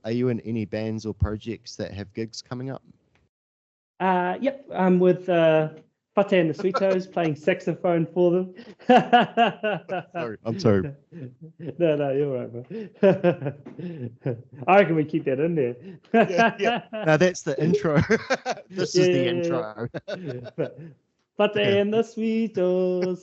are you in any bands or projects that have gigs coming up? Yep, I'm with Pate and the Sweetos playing saxophone for them. I'm sorry. No, you're right, man. I reckon we keep that in there. Yeah. No, that's the intro. This is the intro. Pate and the Sweetos.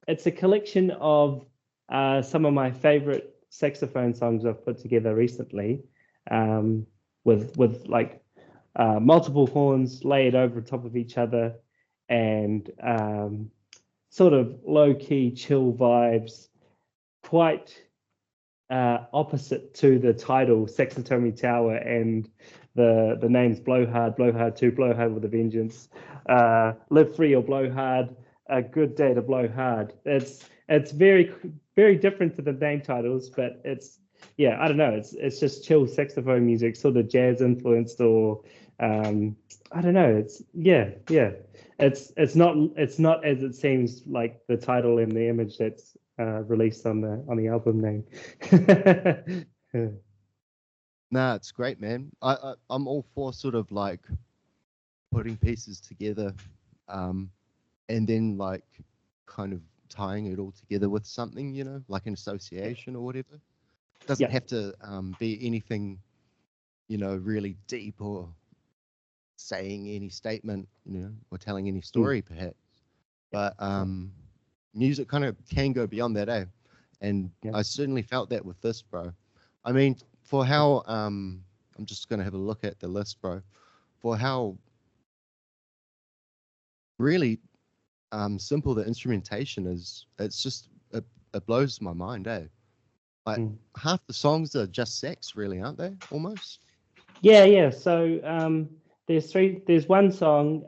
It's a collection of some of my favorite saxophone songs I've put together recently, with like multiple horns layered over top of each other, and sort of low-key chill vibes, quite opposite to the title Saxophone Tower and the names Blow Hard, Blow Hard 2, Blow Hard with a Vengeance, Live Free or Blow Hard, A Good Day to Blow Hard. It's very, very different to the name titles, but it's, yeah, I don't know, it's just chill saxophone music, sort of jazz influenced, or I don't know, it's it's not as it seems like the title and the image that's released on the album name. Nah, it's great, man. I'm all for sort of like putting pieces together, and then like kind of tying it all together with something, you know, like an association or whatever. It doesn't have to be anything, you know, really deep or saying any statement, you know, or telling any story perhaps. But music kind of can go beyond that, eh? And I certainly felt that with this, bro. I mean, for how I'm just gonna have a look at the list, bro. For how really simple the instrumentation is, it's just it blows my mind, eh? Like half the songs are just sax, really, aren't they? Almost. Yeah. So there's one song,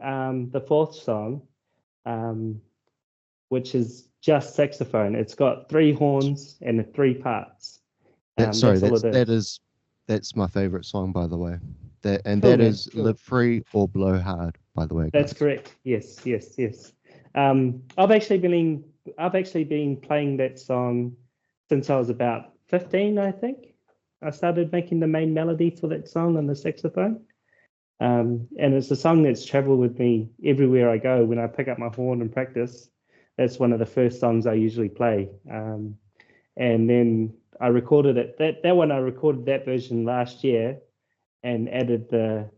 the fourth song, which is just saxophone. It's got 3 horns and 3 parts. That's my favorite song, by the way. That is cool. Live Free or Blow Hard, by the way. That's correct. Yes. I've actually been playing that song since I was about 15, I think. I started making the main melody for that song on the saxophone. And it's a song that's traveled with me everywhere I go. When I pick up my horn and practice, that's one of the first songs I usually play. And then I recorded it. I recorded that version last year and added the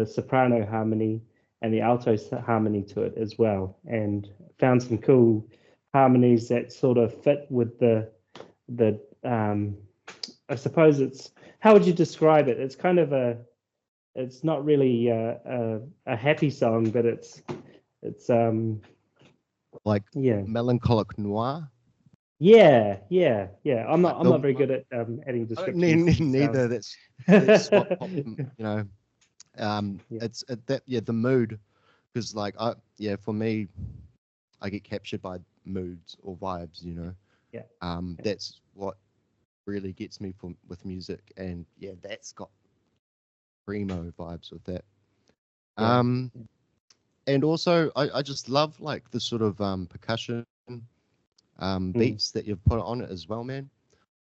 soprano harmony and the alto harmony to it as well, and found some cool harmonies that sort of fit with the I suppose it's, how would you describe it? It's kind of it's not really a happy song, but it's like melancholic noir. Yeah. I'm not very good at adding descriptions. Neither. That's what popped, you know. It's the mood, because like for me, I get captured by moods or vibes, you know. That's what really gets me with music, and that's got primo vibes with that. And also I just love like the sort of percussion beats that you've put on it as well, man.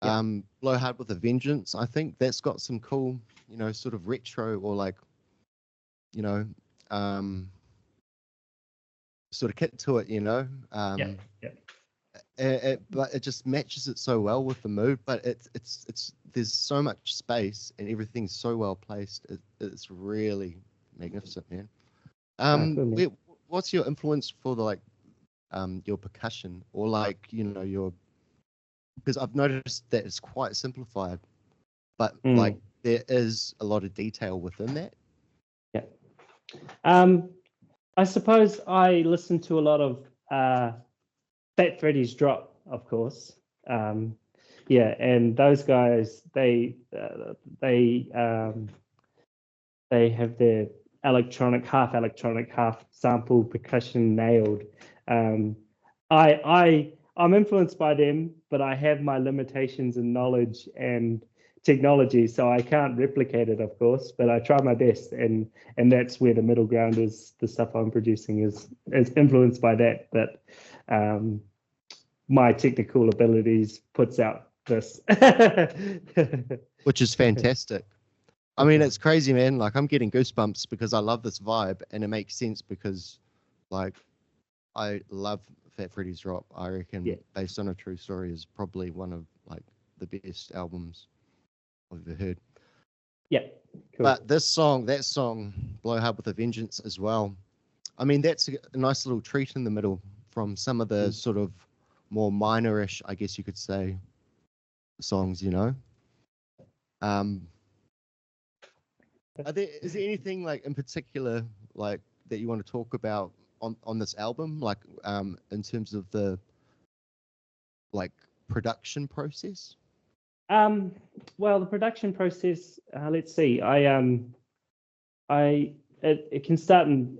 Blow Hard with a Vengeance, I think that's got some cool, you know, sort of retro or like, you know, sort of kit to it, you know. But it just matches it so well with the mood. But it's there's so much space and everything's so well placed. It's really magnificent, man. What's your influence for the like your percussion, or like, you know, your, because I've noticed that it's quite simplified, but like there is a lot of detail within that. I suppose I listen to a lot of Fat Freddy's Drop, of course. And those guys, they have their electronic, half sample percussion nailed. I'm influenced by them, but I have my limitations in knowledge and technology, so I can't replicate it, of course. But I try my best, and that's where the middle ground is. The stuff I'm producing is influenced by that, but my technical abilities puts out this, which is fantastic. I mean, it's crazy, man. Like, I'm getting goosebumps because I love this vibe, and it makes sense because, like, I love Fat Freddy's Drop. I reckon, Based on a True Story is probably one of, like, the best albums I've ever heard. Yeah. Cool. But that song, Blow Hard with a Vengeance as well. I mean, that's a nice little treat in the middle from some of the sort of more minorish, I guess you could say, songs, you know. Is there anything like in particular like that you want to talk about on this album, like in terms of the like production process? Well, the production process, let's see. It can start in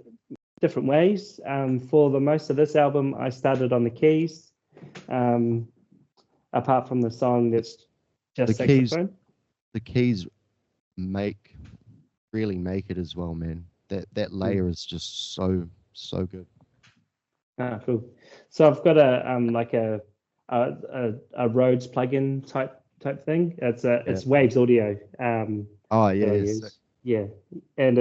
different ways. For the most of this album, I started on the keys. Apart from the song that's just saxophone. The keys really make it as well, man. That layer is just so good. Ah, cool. So I've got a Rhodes plugin type thing. It's Waves Audio. Oh yeah, yeah, and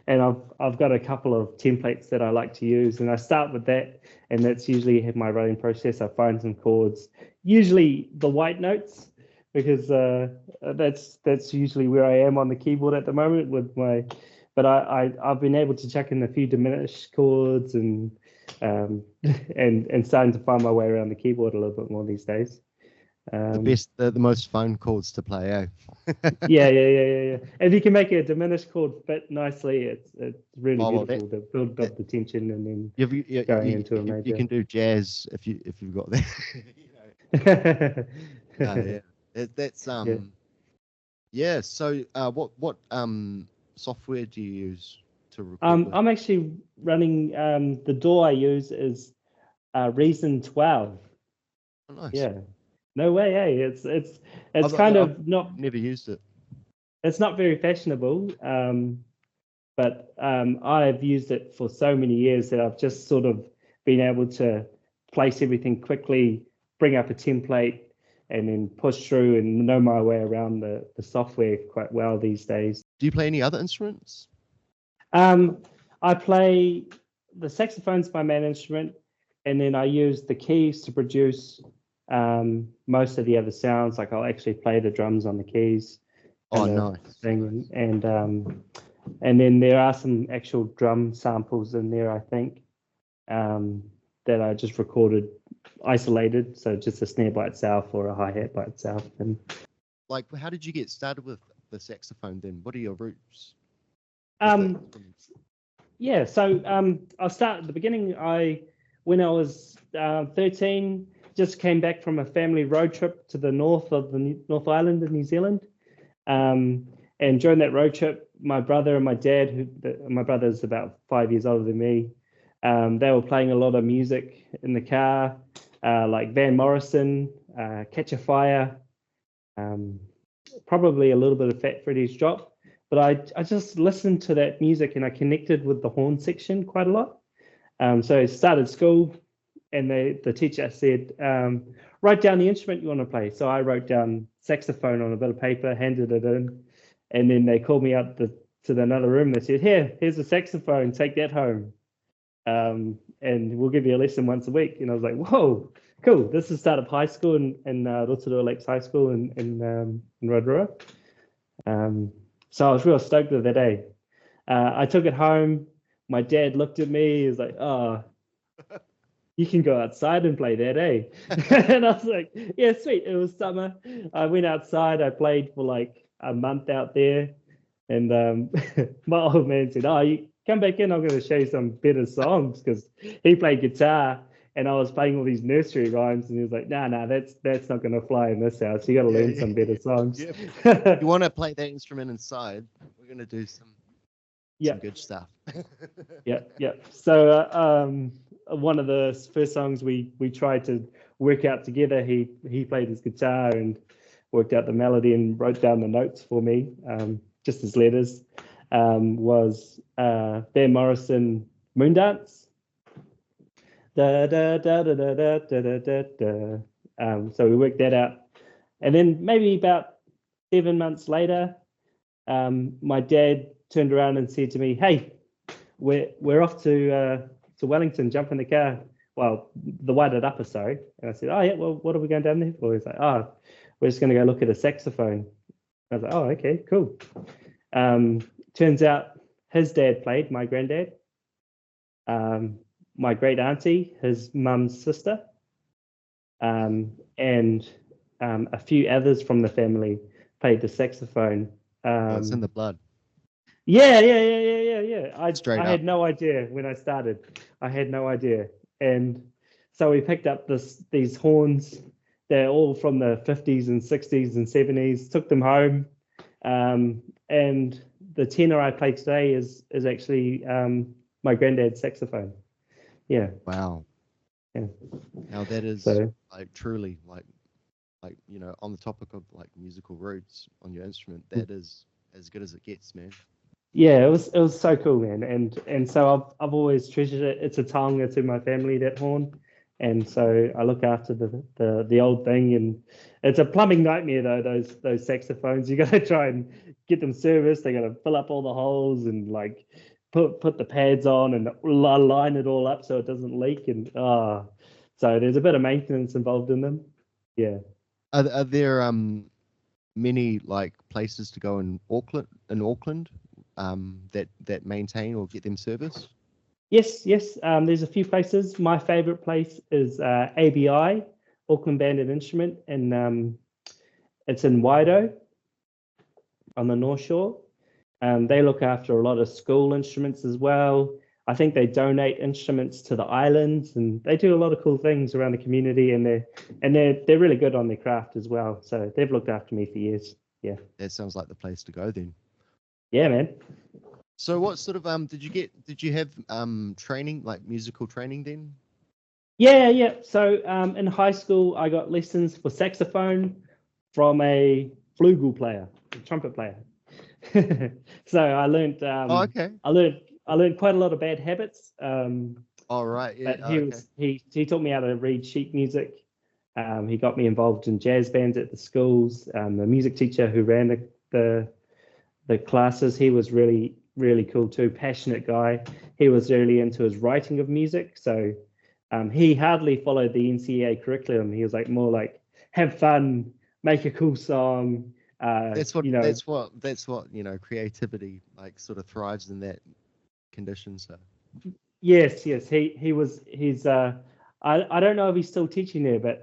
I've got a couple of templates that I like to use, and I start with that, and that's usually my writing process. I find some chords, usually the white notes, because that's usually where I am on the keyboard at the moment with my. But I've been able to chuck in a few diminished chords and starting to find my way around the keyboard a little bit more these days. The most fun chords to play, eh? yeah. If you can make a diminished chord fit nicely, it's really beautiful to build up the tension and then going into a major. You can do jazz if you've got that. That's yeah. So what software do you use to record? I'm actually running the DAW I use is Reason 12. Oh, nice. Yeah. No way, hey. It's I've never used it. It's not very fashionable, but I've used it for so many years that I've just sort of been able to place everything quickly, bring up a template, and then push through and know my way around the software quite well these days. Do you play any other instruments? I play the saxophone's my main instrument, and then I use the keys to produce most of the other sounds. Like I'll actually play the drums on the keys. Oh, nice. Thing. And then there are some actual drum samples in there, I think, that I just recorded isolated. So just a snare by itself or a hi-hat by itself. And like, how did you get started with the saxophone then? What are your roots? Yeah, so I'll start at the beginning. When I was 13, just came back from a family road trip to the north of the North Island of New Zealand. And during that road trip, my brother and my dad, my brother's about 5 years older than me, they were playing a lot of music in the car, like Van Morrison, Katchafire, probably a little bit of Fat Freddy's Drop. But I just listened to that music and I connected with the horn section quite a lot. So I started school and the teacher said, write down the instrument you want to play. So I wrote down saxophone on a bit of paper, handed it in, and then they called me up to another room. They said, here's a saxophone, take that home. And we'll give you a lesson once a week. And I was like, whoa, cool. This is the start of high school in Rotorua Lakes High School in Rotorua. So I was real stoked with that day. I took it home. My dad looked at me. He was like, oh, you can go outside and play that, eh? And I was like, yeah, sweet. It was summer. I went outside. I played for like a month out there. And my old man said, oh, you come back in. I'm going to show you some better songs, because he played guitar and I was playing all these nursery rhymes. And he was like, nah, that's not going to fly in this house. You got to learn some better songs. Yeah. You want to play that instrument inside? We're going to do some Yeah. Some good stuff. Yeah. So one of the first songs we tried to work out together, he played his guitar and worked out the melody and wrote down the notes for me, just as letters, was Van Morrison Moondance. Da, da, da, da, da, da, da, da, da. So we worked that out. And then maybe about 7 months later, my dad turned around and said to me, "Hey, we're off to Wellington. Jump in the car." Well, the Wairarapa, sorry. And I said, "Oh yeah, well, what are we going down there for?" He's like, "Oh, we're just going to go look at a saxophone." I was like, "Oh, okay, cool." Turns out his dad played, my granddad, my great auntie, his mum's sister, and a few others from the family played the saxophone. It's in the blood. Yeah. Straight I up. had no idea when I started. I had no idea. And so we picked up these horns. They're all from the 50s and 60s and 70s, took them home. And the tenor I play today is actually my granddad's saxophone. Yeah. Wow. Yeah. Now that is So, like truly like you know, on the topic of like musical roots on your instrument, that is as good as it gets, man. yeah, it was so cool, man. And so I've always treasured it. It's a taonga to my family, that horn. And so I look after the old thing, and it's a plumbing nightmare though, those saxophones. You gotta try and get them serviced. They gotta fill up all the holes and like put the pads on and line it all up so it doesn't leak. And so there's a bit of maintenance involved in them. Yeah. Are there many like places to go in Auckland that maintain or get them serviced? Yes. There's a few places. My favorite place is ABI, Auckland Band and Instrument, and it's in Waido on the North Shore. They look after a lot of school instruments as well. I think they donate instruments to the islands, and they do a lot of cool things around the community. And they're really good on their craft as well. So they've looked after me for years. Yeah. That sounds like the place to go then. Yeah, man. So what sort of did you have training, like musical training then? Yeah. So in high school, I got lessons for saxophone from a flugel player, a trumpet player. So I learned. Okay. I learned quite a lot of bad habits. All right. Yeah. But he taught me how to read sheet music. He got me involved in jazz bands at the schools. The music teacher who ran the classes, he was really cool too. Passionate guy. He was really into his writing of music. So he hardly followed the NCEA curriculum. He was like more like have fun, make a cool song. That's what you know. that's what you know, creativity like sort of thrives in that condition. So Yes. He's I don't know if he's still teaching there, but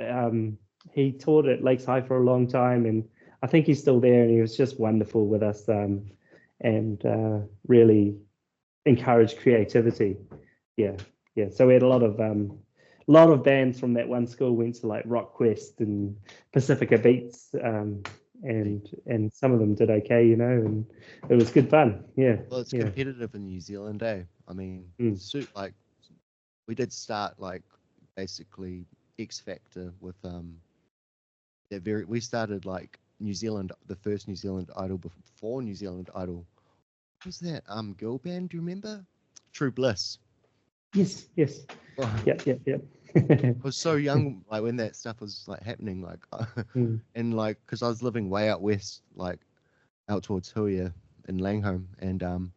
he taught at Lakes High for a long time, and I think he's still there, and he was just wonderful with us, and really encouraged creativity. Yeah. So we had a lot of bands from that one school went to like Rock Quest and Pacifica Beats, and some of them did okay, you know, and it was good fun. Yeah. well, it's competitive in New Zealand, eh? I mean, like we did start like basically X Factor with we started like New Zealand, the first New Zealand Idol before New Zealand Idol. What was that girl band? Do you remember? True Bliss. Yes. Oh, Yep. I was so young, like when that stuff was like happening, like, and like, cause I was living way out west, like out towards Huia in Langholm, and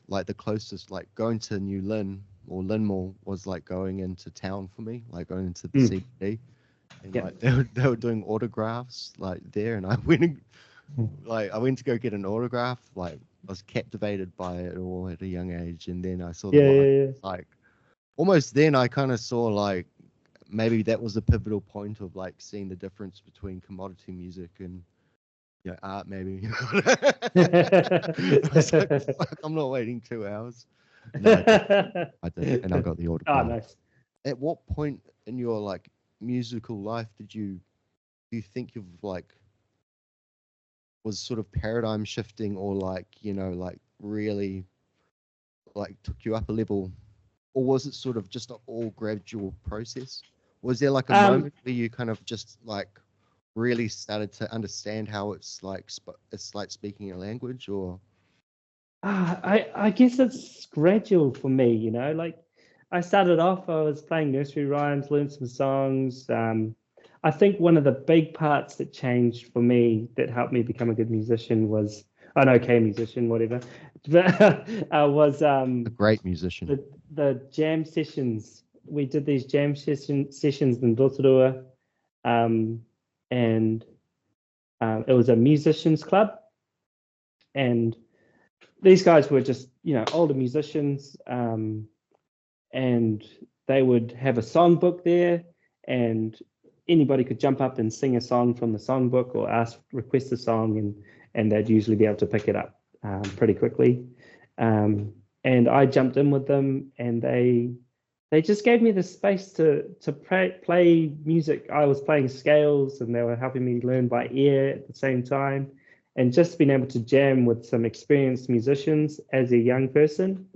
like the closest, like going to New Lynn or Lynmore was like going into town for me, like going into the CBD, and like they were doing autographs like there, and I went to go get an autograph, like I was captivated by it all at a young age, and then I saw the like almost then I kind of saw like maybe that was a pivotal point of like seeing the difference between commodity music and art maybe. I was like, fuck, I'm not waiting 2 hours. No, I did, and I got the autograph. Oh, nice. At what point in your like musical life do you think you've like was sort of paradigm shifting or like like really like took you up a level, or was it sort of just an all gradual process? Was there like a moment where you kind of just like really started to understand how it's like speaking a language, or? I guess it's gradual for me, you know. Like I started off, I was playing nursery rhymes, learned some songs. I think one of the big parts that changed for me that helped me become a good musician was an okay musician, whatever. But was A great musician. the jam sessions. We did these jam sessions in Rotorua, and it was a musicians club, and these guys were just, you know, older musicians, and they would have a songbook there, and anybody could jump up and sing a song from the songbook or request a song, and they'd usually be able to pick it up pretty quickly. And I jumped in with them, and they just gave me the space to play music. I was playing scales, and they were helping me learn by ear at the same time. And just being able to jam with some experienced musicians as a young person,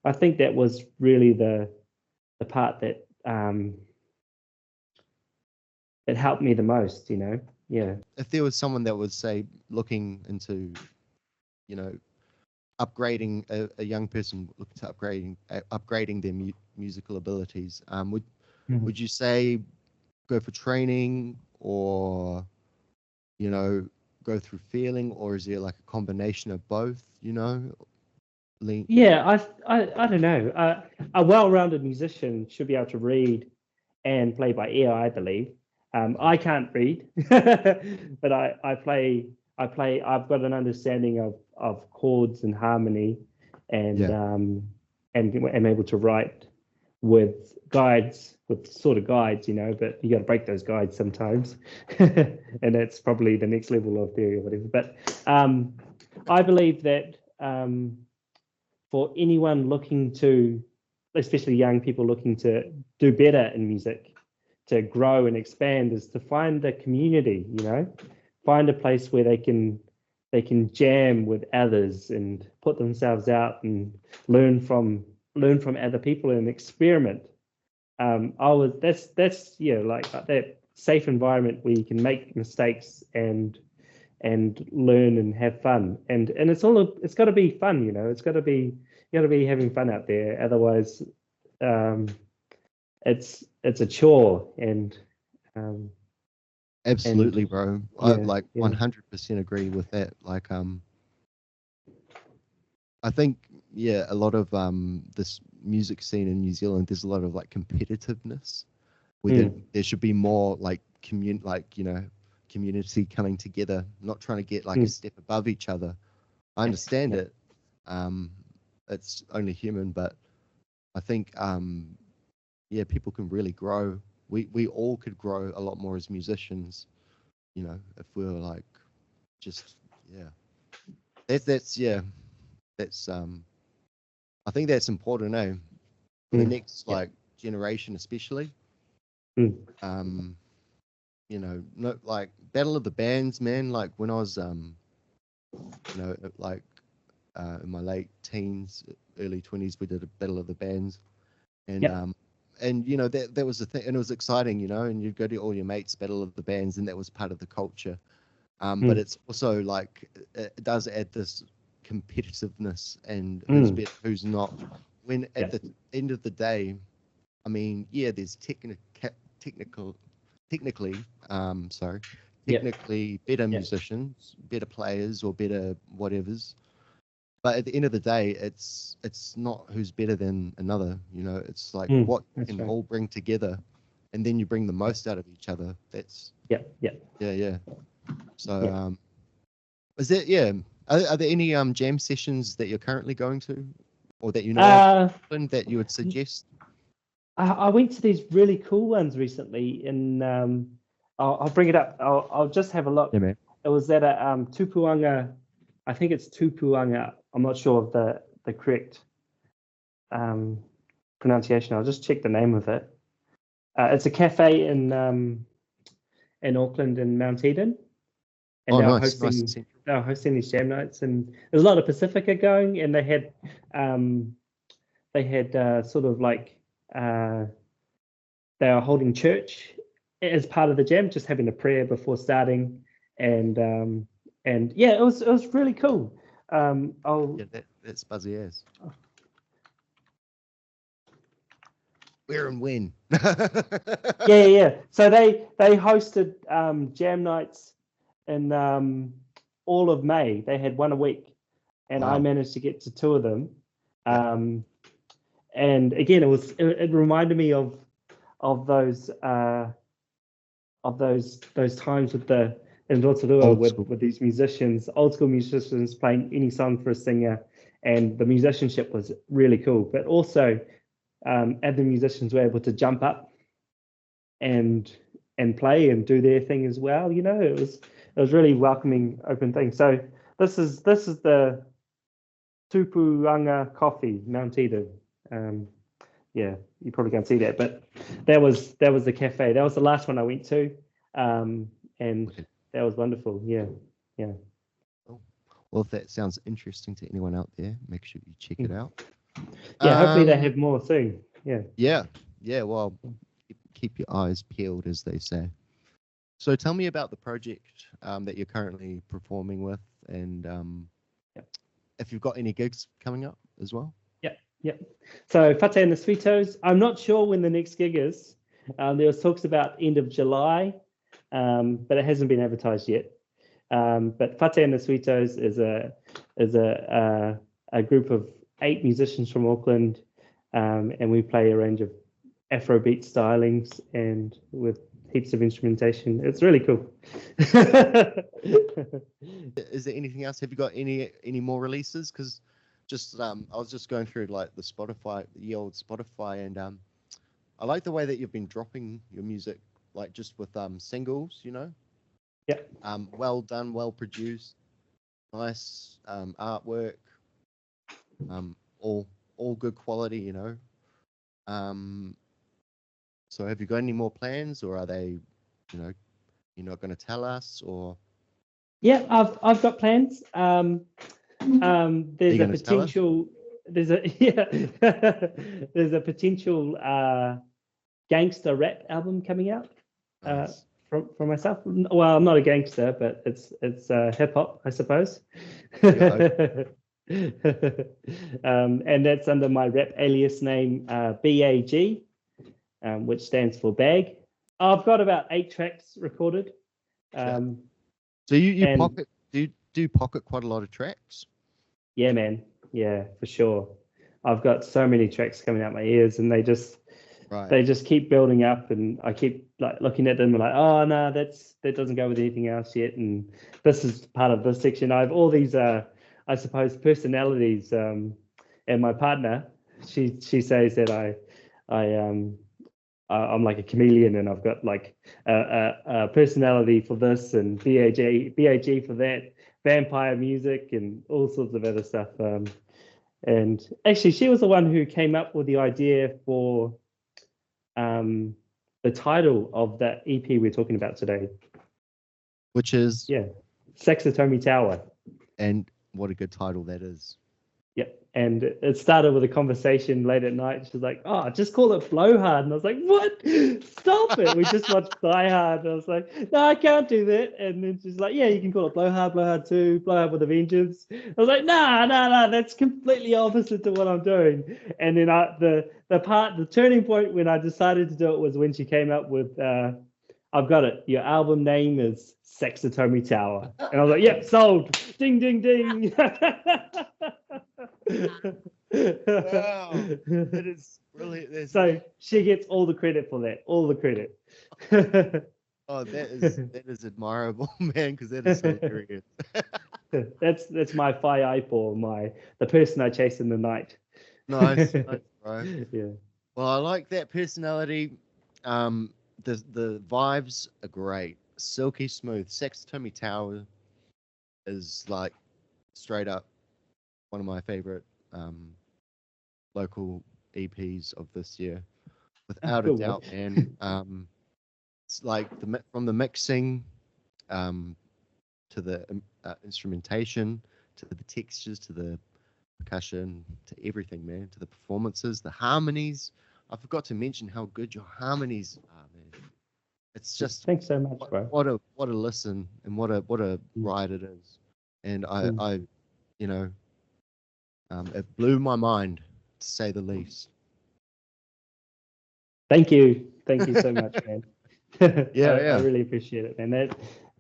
I think that was really the part that it helped me the most, you know. Yeah. If there was someone that was, say, looking into, you know, upgrading a young person looking to upgrading their musical abilities, would you say go for training, or, you know, go through feeling, or is there like a combination of both, you know? Yeah, I don't know. A well-rounded musician should be able to read and play by ear, I believe. I can't read, but I play. I've got an understanding of chords and harmony, and am able to write with guides, you know. But you got to break those guides sometimes, and that's probably the next level of theory or whatever. But I believe that for anyone looking to, especially young people looking to do better in music, to grow and expand, is to find a community, you know, find a place where they can jam with others and put themselves out and learn from other people and experiment. That's like that safe environment where you can make mistakes and learn and have fun, and it's got to be fun, you know. You got to be having fun out there, otherwise it's a chore. And absolutely, bro. Yeah, I like 100% agree with that. Like I think a lot of this music scene in New Zealand, there's a lot of like competitiveness where there should be more like community coming together, not trying to get like a step above each other. I understand it. It's only human, but I think people can really grow. We all could grow a lot more as musicians, you know, if we were like just that's I think that's important, eh? For the next like generation especially. You know, no, like Battle of the Bands, man. Like when I was, you know, like in my late teens, early 20s, we did a Battle of the Bands, and you know that was the thing, and it was exciting, you know. And you'd go to all your mates' Battle of the Bands, and that was part of the culture. But it's also like it does add this competitiveness and who's better, who's not. When at the end of the day, I mean, there's technically better musicians, better players, or better whatevers. But at the end of the day, it's not who's better than another. You know, it's like what you can all bring together, and then you bring the most out of each other. That's yeah. So is there are there any jam sessions that you're currently going to, or that you know of, that you would suggest? I went to these really cool ones recently in I'll bring it up. I'll just have a look. Yeah, man. It was at a Tupuanga, I think it's Tupuanga. I'm not sure of the correct pronunciation. I'll just check the name of it. It's a cafe in Auckland and Mount Eden. And they were hosting these jam nights, and there's a lot of Pacifica going, and they had they had sort of like they were holding church as part of the jam, just having a prayer before starting, and yeah, it was really cool. Yeah, that's buzzy as. Where and when? Yeah. So they hosted jam nights in all of May. They had one a week, and I Wow. managed to get to two of them. Yeah. And again, it reminded me of those times with the in Rotorua Old school. with these musicians, old school musicians playing any song for a singer, and the musicianship was really cool. But also, other musicians were able to jump up and play and do their thing as well. You know, it was really welcoming, open thing. So this is the Tupuanga Coffee, Mount Eden. Yeah, you probably can't see that, but that was the cafe. That was the last one I went to, and Okay. that was wonderful. Yeah. Oh. Well, if that sounds interesting to anyone out there, make sure you check it out. Yeah, hopefully they have more soon. Yeah. Yeah. Well, keep your eyes peeled, as they say. So tell me about the project that you're currently performing with, and if you've got any gigs coming up as well. Yeah. So Fate and the Sweetos, I'm not sure when the next gig is. There was talks about end of July, but it hasn't been advertised yet. But Fate and the Sweetos is a group of 8 musicians from Auckland, and we play a range of Afrobeat stylings and with heaps of instrumentation. It's really cool. Is there anything else? Have you got any more releases? Because I was just going through like the old Spotify, and I like the way that you've been dropping your music, like just with singles, you know. Yeah. Well done, well produced, nice artwork, all good quality, you know. So have you got any more plans, or are they, you know, you're not going to tell us, or? Yeah, I've got plans. There's a potential. There's a there's a potential gangster rap album coming out Nice. from myself. Well, I'm not a gangster, but it's hip hop, I suppose. And that's under my rap alias name, BAG, which stands for Bag. I've got about 8 tracks recorded. So you pocket do pocket quite a lot of tracks? Yeah, man. Yeah, for sure. I've got so many tracks coming out my ears, and they just keep building up, and I keep like looking at them and like, oh no, that doesn't go with anything else yet, and this is part of this section. I have all these I suppose personalities, and my partner, she says that I'm like a chameleon, and I've got like a personality for this and BAG for that, vampire music and all sorts of other stuff. And actually, she was the one who came up with the idea for the title of that EP we're talking about today, which is Saxophone Tower. And what a good title that is. Yep. And it started with a conversation late at night. She's like, oh, just call it Blowhard. And I was like, what? Stop it. We just watched Die Hard. And I was like, no, I can't do that. And then she's like, yeah, you can call it Blowhard, Blowhard 2, Blowhard with a Vengeance. I was like, no, that's completely opposite to what I'm doing. And then the turning point when I decided to do it was when she came up with, I've got it. Your album name is Saxophone Tower. And I was like, yep, sold. Ding, ding, ding. Wow, that is brilliant. So she gets all the credit for that. All the credit. Oh, that is admirable, man, because that is so hilarious. That's my Faiaipo, the person I chase in the night. Nice, right? Yeah. Well, I like that personality. The vibes are great, silky smooth. Saxophone Tower is like straight up one of my favorite local EPs of this year, without a doubt. And it's like from the mixing to the instrumentation, to the textures, to the percussion, to everything, man, to the performances, the harmonies. I forgot to mention how good your harmonies are, man. It's just Thanks so much, bro. what a listen, and what a ride it is. And I you know, it blew my mind, to say the least. Thank you so much, man. Yeah. I really appreciate it, man. That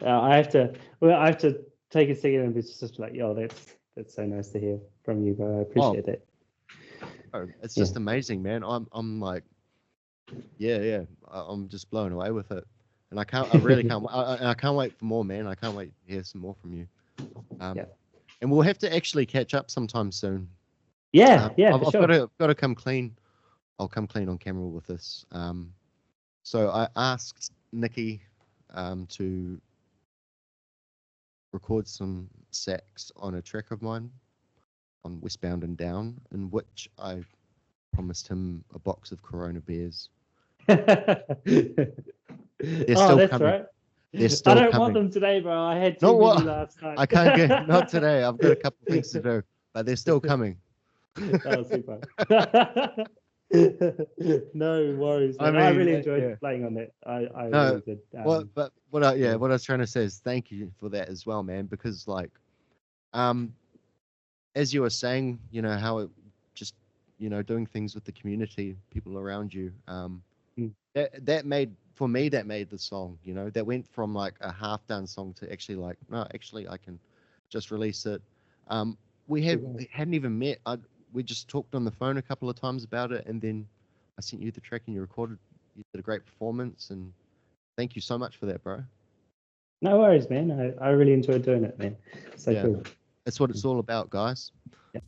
I have to take a second and be just like, yo, that's so nice to hear from you, bro. I appreciate that. Oh, it's just amazing, man. I'm like, yeah. I'm just blown away with it, and I really can't. I can't wait for more, man. I can't wait to hear some more from you. And we'll have to actually catch up sometime soon. Yeah, I've for sure. got to come clean. I'll come clean on camera with this. So I asked Niki to record some sax on a track of mine on Westbound and Down, in which I promised him a box of Corona beers. They're still that's coming. right. They're still I don't coming. want them today, bro. I had too many last night. I can't get, not today. I've got a couple of things to do, but they're still coming. That was super. No worries, man. I mean, really enjoyed playing on that. I really did. What I was trying to say is thank you for that as well, man, because like, as you were saying, you know, how it just, you know, doing things with the community, people around you, that made, for me, that made the song, you know, that went from like a half done song to actually like, no, actually I can just release it. We hadn't even met. We just talked on the phone a couple of times about it, and then I sent you the track and you recorded. You did a great performance, and thank you so much for that, bro. No worries, man. I really enjoyed doing it, man. So cool. That's what it's all about, guys. Yeah.